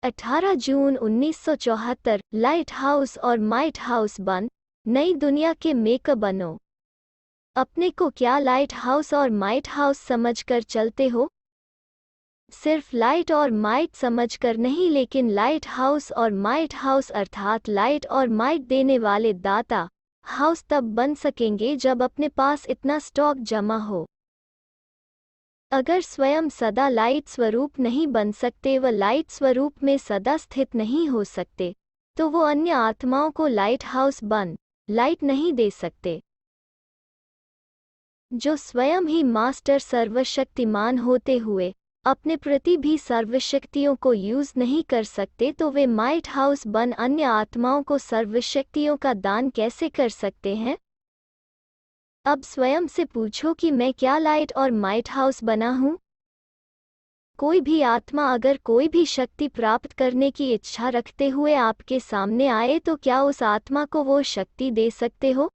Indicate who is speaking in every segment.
Speaker 1: 18 जून 1974 light house और might house बन, नई दुनिया के मेकअप बनो। अपने को क्या लाइट हाउस और माइट हाउस समझकर चलते हो? सिर्फ लाइट और माइट समझकर नहीं, लेकिन लाइट हाउस और माइट हाउस अर्थात लाइट और माइट देने वाले दाता हाउस तब बन सकेंगे जब अपने पास इतना स्टॉक जमा हो। अगर स्वयं सदा लाइट स्वरूप नहीं बन सकते व लाइट स्वरूप में सदा स्थित नहीं हो सकते, तो वो अन्य आत्माओं को लाइट हाउस बन लाइट नहीं दे सकते। जो स्वयं ही मास्टर सर्वशक्तिमान होते हुए अपने प्रति भी सर्वशक्तियों को यूज नहीं कर सकते, तो वे माइट हाउस बन अन्य आत्माओं को सर्वशक्तियों का दान कैसे कर सकते हैं? अब स्वयं से पूछो कि मैं क्या लाइट और माइट हाउस बना हूँ? कोई भी आत्मा अगर कोई भी शक्ति प्राप्त करने की इच्छा रखते हुए आपके सामने आए, तो क्या उस आत्मा को वो शक्ति दे सकते हो?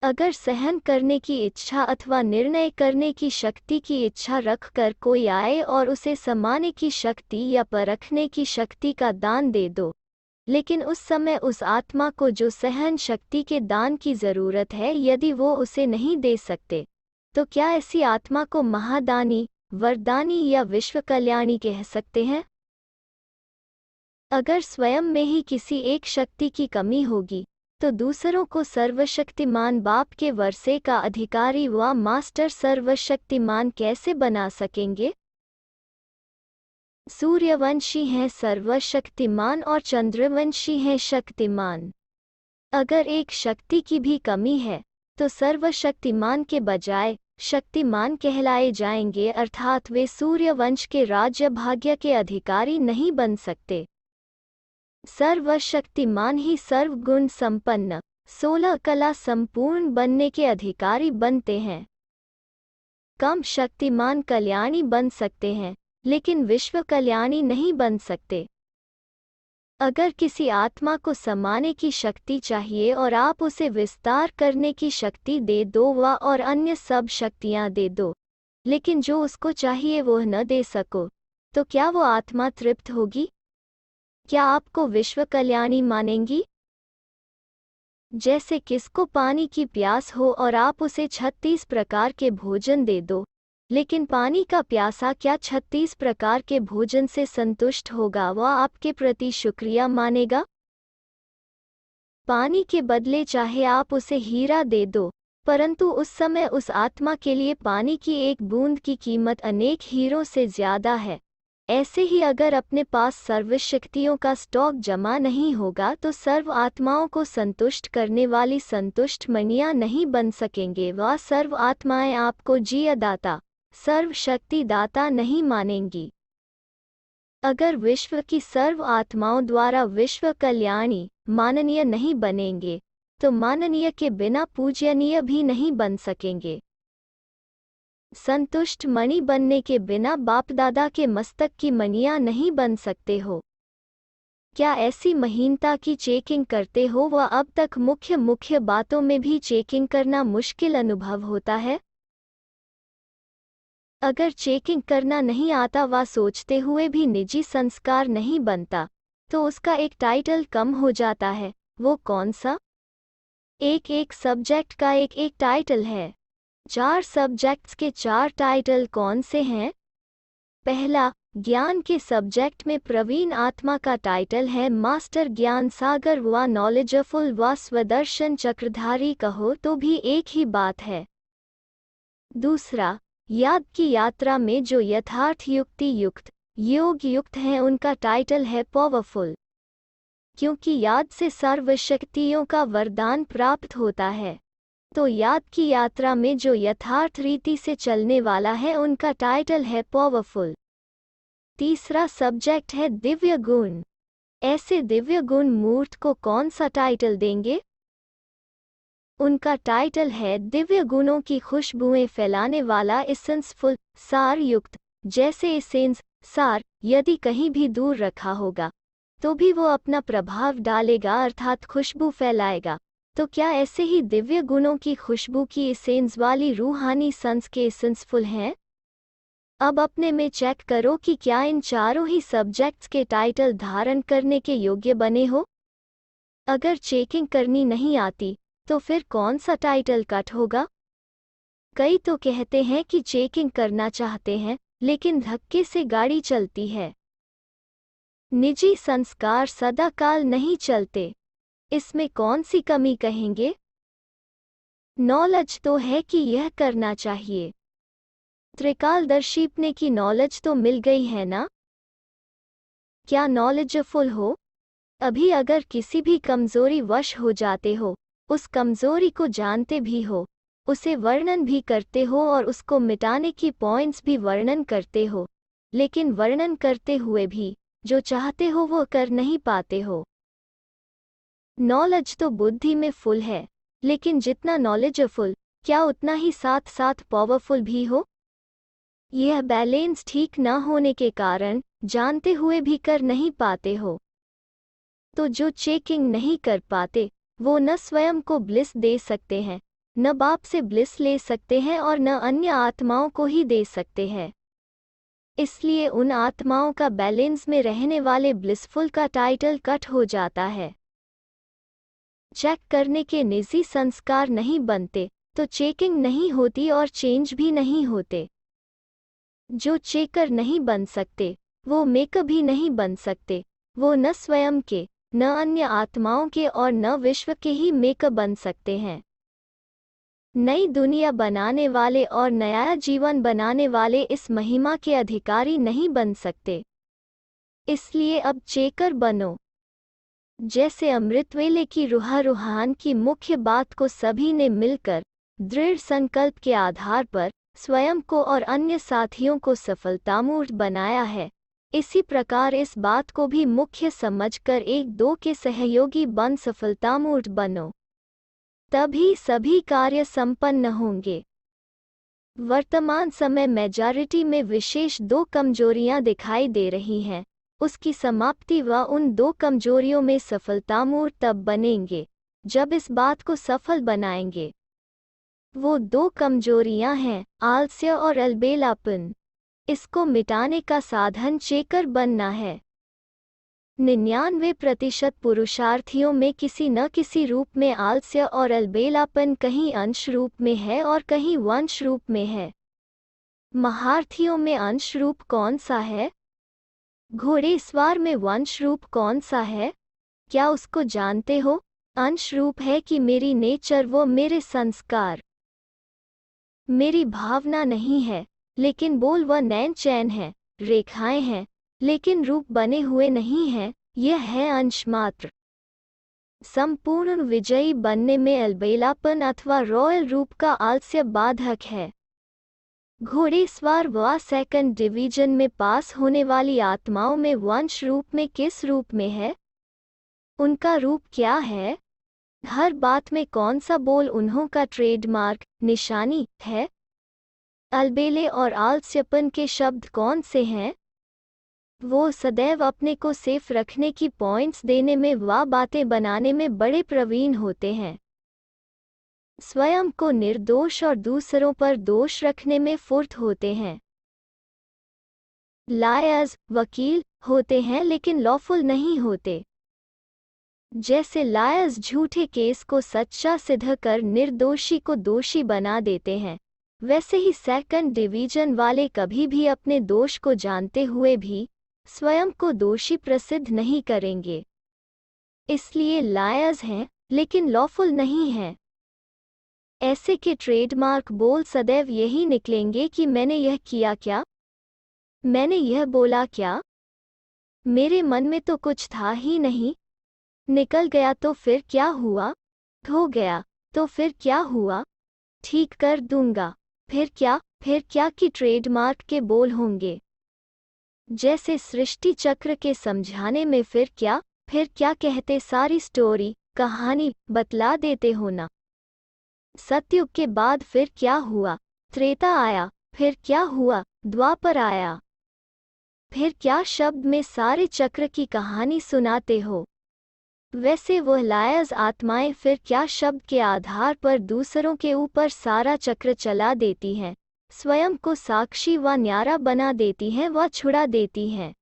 Speaker 1: अगर सहन करने की इच्छा अथवा निर्णय करने की शक्ति की इच्छा रखकर कोई आए और उसे समाने की शक्ति या परखने की शक्ति का दान दे दो, लेकिन उस समय उस आत्मा को जो सहन शक्ति के दान की जरूरत है, यदि वो उसे नहीं दे सकते, तो क्या ऐसी आत्मा को महादानी, वरदानी या विश्व कल्याणी कह सकते हैं? अगर स्वयं में ही किसी एक शक्ति की कमी होगी, तो दूसरों को सर्वशक्तिमान बाप के वर्षे का अधिकारी व मास्टर सर्वशक्तिमान कैसे बना सकेंगे? सूर्यवंशी हैं सर्वशक्तिमान और चंद्रवंशी हैं शक्तिमान। अगर एक शक्ति की भी कमी है, तो सर्वशक्तिमान के बजाय शक्तिमान कहलाए जाएंगे, अर्थात वे सूर्यवंश के राज्य भाग्य के अधिकारी नहीं बन सकते। सर्वशक्तिमान ही सर्वगुण संपन्न 16 कला संपूर्ण बनने के अधिकारी बनते हैं। कम शक्तिमान कल्याणी बन सकते हैं, लेकिन विश्व कल्याणी नहीं बन सकते। अगर किसी आत्मा को समाने की शक्ति चाहिए और आप उसे विस्तार करने की शक्ति दे दो व और अन्य सब शक्तियां दे दो, लेकिन जो उसको चाहिए वो न दे सको, तो क्या वो आत्मा तृप्त होगी? क्या आपको विश्व कल्याणी मानेंगी? जैसे किसको पानी की प्यास हो और आप उसे 36 प्रकार के भोजन दे दो, लेकिन पानी का प्यासा क्या 36 प्रकार के भोजन से संतुष्ट होगा व आपके प्रति शुक्रिया मानेगा? पानी के बदले चाहे आप उसे हीरा दे दो, परंतु उस समय उस आत्मा के लिए पानी की एक बूंद की कीमत अनेक हीरों से ज्यादा है। ऐसे ही अगर अपने पास सर्वशक्तियों का स्टॉक जमा नहीं होगा, तो सर्व आत्माओं को संतुष्ट करने वाली संतुष्ट मणियां नहीं बन सकेंगे व सर्व आत्माएं आपको जियदाता, सर्वशक्ति दाता नहीं मानेंगी। अगर विश्व की सर्व आत्माओं द्वारा विश्व कल्याणी माननीय नहीं बनेंगे, तो माननीय के बिना पूजनीय भी नहीं बन सकेंगे। संतुष्ट मणि बनने के बिना बाप दादा के मस्तक की मणियां नहीं बन सकते हो। क्या ऐसी महीनता की चेकिंग करते हो व अब तक मुख्य बातों में भी चेकिंग करना मुश्किल अनुभव होता है? अगर चेकिंग करना नहीं आता व सोचते हुए भी निजी संस्कार नहीं बनता, तो उसका एक टाइटल कम हो जाता है। वो कौन सा? एक सब्जेक्ट का एक टाइटल है। 4 सब्जेक्ट्स के 4 टाइटल कौन से हैं? पहला, ज्ञान के सब्जेक्ट में प्रवीण आत्मा का टाइटल है मास्टर ज्ञान सागर व नॉलेजफुल व स्वदर्शन चक्रधारी, कहो तो भी एक ही बात है। दूसरा, याद की यात्रा में जो यथार्थ युक्ति युक्त योग युक्त हैं, उनका टाइटल है पावरफुल, क्योंकि याद से सर्वशक्तियों का वरदान प्राप्त होता है। तो याद की यात्रा में जो यथार्थ रीति से चलने वाला है, उनका टाइटल है पावरफुल। तीसरा सब्जेक्ट है दिव्य गुण। ऐसे दिव्य गुण मूर्त को कौन सा टाइटल देंगे? उनका टाइटल है दिव्य गुणों की खुशबुएं फैलाने वाला एसेंसफुल, सार युक्त। जैसे एसेंस, सार यदि कहीं भी दूर रखा होगा, तो भी वो अपना प्रभाव डालेगा, अर्थात खुशबू फैलाएगा। तो क्या ऐसे ही दिव्य गुणों की खुशबू की एसेंस वाली रूहानी संस के एसेंसफुल हैं? अब अपने में चेक करो कि क्या इन चारों ही सब्जेक्ट्स के टाइटल धारण करने के योग्य बने हो। अगर चेकिंग करनी नहीं आती तो फिर कौन सा टाइटल कट होगा? कई तो कहते हैं कि चेकिंग करना चाहते हैं लेकिन धक्के से गाड़ी चलती है। निजी संस्कार सदाकाल नहीं चलते, इसमें कौन सी कमी कहेंगे? नॉलेज तो है कि यह करना चाहिए। त्रिकालदर्शीपने की नॉलेज तो मिल गई है ना? क्या नॉलेजफुल हो? अभी अगर किसी भी कमजोरी वश हो जाते हो, उस कमजोरी को जानते भी हो, उसे वर्णन भी करते हो और उसको मिटाने की पॉइंट्स भी वर्णन करते हो, लेकिन वर्णन करते हुए भी जो चाहते हो वो कर नहीं पाते हो। नॉलेज तो बुद्धि में फुल है, लेकिन जितना नॉलेजफुल क्या उतना ही साथ साथ पावरफुल भी हो? यह बैलेंस ठीक न होने के कारण जानते हुए भी कर नहीं पाते हो। तो जो चेकिंग नहीं कर पाते वो न स्वयं को ब्लिस दे सकते हैं, न बाप से ब्लिस ले सकते हैं और न अन्य आत्माओं को ही दे सकते हैं। इसलिए उन आत्माओं का बैलेंस में रहने वाले ब्लिसफुल का टाइटल कट हो जाता है। चेक करने के निजी संस्कार नहीं बनते तो चेकिंग नहीं होती और चेंज भी नहीं होते। जो चेकर नहीं बन सकते वो मेकर भी नहीं बन सकते। वो न स्वयं के, न अन्य आत्माओं के और न विश्व के ही मेकर बन सकते हैं। नई दुनिया बनाने वाले और नया जीवन बनाने वाले इस महिमा के अधिकारी नहीं बन सकते। इसलिए अब चेकर बनो। जैसे अमृतवेले की रूहान की मुख्य बात को सभी ने मिलकर दृढ़ संकल्प के आधार पर स्वयं को और अन्य साथियों को सफलतामूर्त बनाया है, इसी प्रकार इस बात को भी मुख्य समझकर एक दो के सहयोगी बन सफलतामूर्त बनो, तभी सभी कार्य संपन्न होंगे। वर्तमान समय मेजॉरिटी में विशेष दो कमजोरियां दिखाई दे रही हैं, उसकी समाप्ति व उन दो कमजोरियों में सफलतामूर्त तब बनेंगे जब इस बात को सफल बनाएंगे। वो दो कमजोरियां हैं आलस्य और अलबेलापन। इसको मिटाने का साधन चेकर बनना है। 99% पुरुषार्थियों में किसी न किसी रूप में आलस्य और अलबेलापन कहीं अंश रूप में है और कहीं वंश रूप में है। महारथियों में अंश रूप कौन सा है? घोड़ेसवार में वंश रूप कौन सा है? क्या उसको जानते हो? अंश रूप है कि मेरी नेचर, वो मेरे संस्कार, मेरी भावना नहीं है, लेकिन बोल व नैन चैन है, रेखाएं हैं लेकिन रूप बने हुए नहीं हैं, यह है अंश मात्र। संपूर्ण विजयी बनने में अलबेलापन अथवा रॉयल रूप का आलस्य बाधक है। घोड़ेसवार व सेकंड डिवीजन में पास होने वाली आत्माओं में वंश रूप में किस रूप में है? उनका रूप क्या है? हर बात में कौन सा बोल उन्हों का ट्रेडमार्क, निशानी है? अलबेले और आलस्यपन के शब्द कौन से हैं? वो सदैव अपने को सेफ रखने की पॉइंट्स देने में व बातें बनाने में बड़े प्रवीण होते हैं। स्वयं को निर्दोष और दूसरों पर दोष रखने में फुर्त होते हैं। लायर्स वकील होते हैं लेकिन लॉफुल नहीं होते। जैसे लायर्स झूठे केस को सच्चा सिद्ध कर निर्दोषी को दोषी बना देते हैं, वैसे ही सेकंड डिवीजन वाले कभी भी अपने दोष को जानते हुए भी स्वयं को दोषी प्रसिद्ध नहीं करेंगे। इसलिए लायर्स हैं लेकिन लॉफुल नहीं हैं। ऐसे के ट्रेडमार्क बोल सदैव यही निकलेंगे कि मैंने यह किया क्या, मैंने यह बोला क्या, मेरे मन में तो कुछ था ही नहीं, निकल गया तो फिर क्या हुआ, हो गया तो फिर क्या हुआ, ठीक कर दूंगा, फिर क्या की ट्रेडमार्क के बोल होंगे। जैसे सृष्टि चक्र के समझाने में फिर क्या कहते सारी स्टोरी कहानी बतला देते हो ना। सतयुग के बाद फिर क्या हुआ, त्रेता आया, फिर क्या हुआ, द्वापर आया, फिर क्या शब्द में सारे चक्र की कहानी सुनाते हो। वैसे वह लायर्स आत्माएं फिर क्या शब्द के आधार पर दूसरों के ऊपर सारा चक्र चला देती हैं, स्वयं को साक्षी व न्यारा बना देती हैं व छुड़ा देती हैं।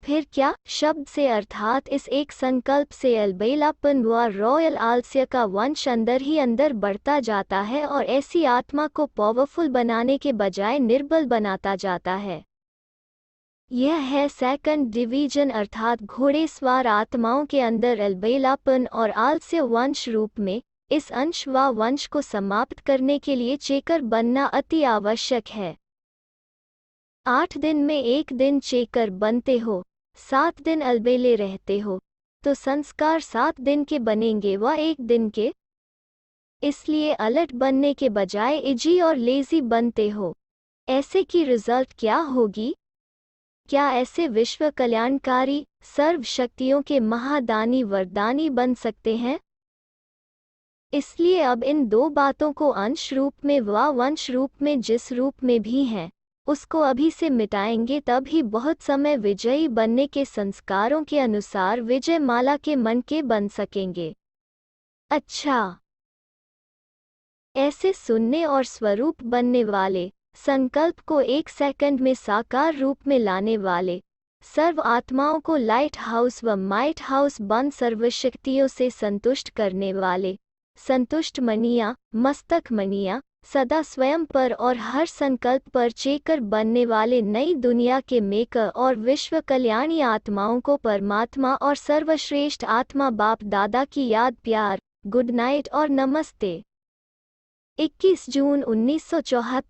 Speaker 1: फिर क्या? शब्द से अर्थात इस एक संकल्प से अलबेलापन व रॉयल आलस्य का वंश अंदर ही अंदर बढ़ता जाता है और ऐसी आत्मा को पावरफुल बनाने के बजाय निर्बल बनाता जाता है। यह है सेकंड डिवीजन अर्थात घोड़ेसवार आत्माओं के अंदर अलबेलापन और आलस्य वंश रूप में। इस अंश व वंश को समाप्त करने के लिए चेकर बनना अति आवश्यक है। 8 दिन में 1 दिन चेकर बनते हो, 7 दिन अलबेले रहते हो, तो संस्कार 7 दिन के बनेंगे व 1 दिन के। इसलिए अलट बनने के बजाय इजी और लेजी बनते हो। ऐसे की रिजल्ट क्या होगी? क्या ऐसे विश्व कल्याणकारी सर्व शक्तियों के महादानी वरदानी बन सकते हैं? इसलिए अब इन 2 बातों को अंश रूप में व वंश रूप में जिस रूप में भी हैं, उसको अभी से मिटाएंगे, तब ही बहुत समय विजयी बनने के संस्कारों के अनुसार विजय माला के मन के बन सकेंगे। अच्छा, ऐसे सुनने और स्वरूप बनने वाले, संकल्प को 1 सेकंड में साकार रूप में लाने वाले, सर्व आत्माओं को लाइट हाउस व माइट हाउस बन सर्वशक्तियों से संतुष्ट करने वाले, संतुष्ट मनिया, मस्तक मनिया, सदा स्वयं पर और हर संकल्प पर चेकर बनने वाले नई दुनिया के मेकर और विश्व कल्याणी आत्माओं को परमात्मा और सर्वश्रेष्ठ आत्मा बाप दादा की याद, प्यार, गुड नाइट और नमस्ते। 21 जून 1974।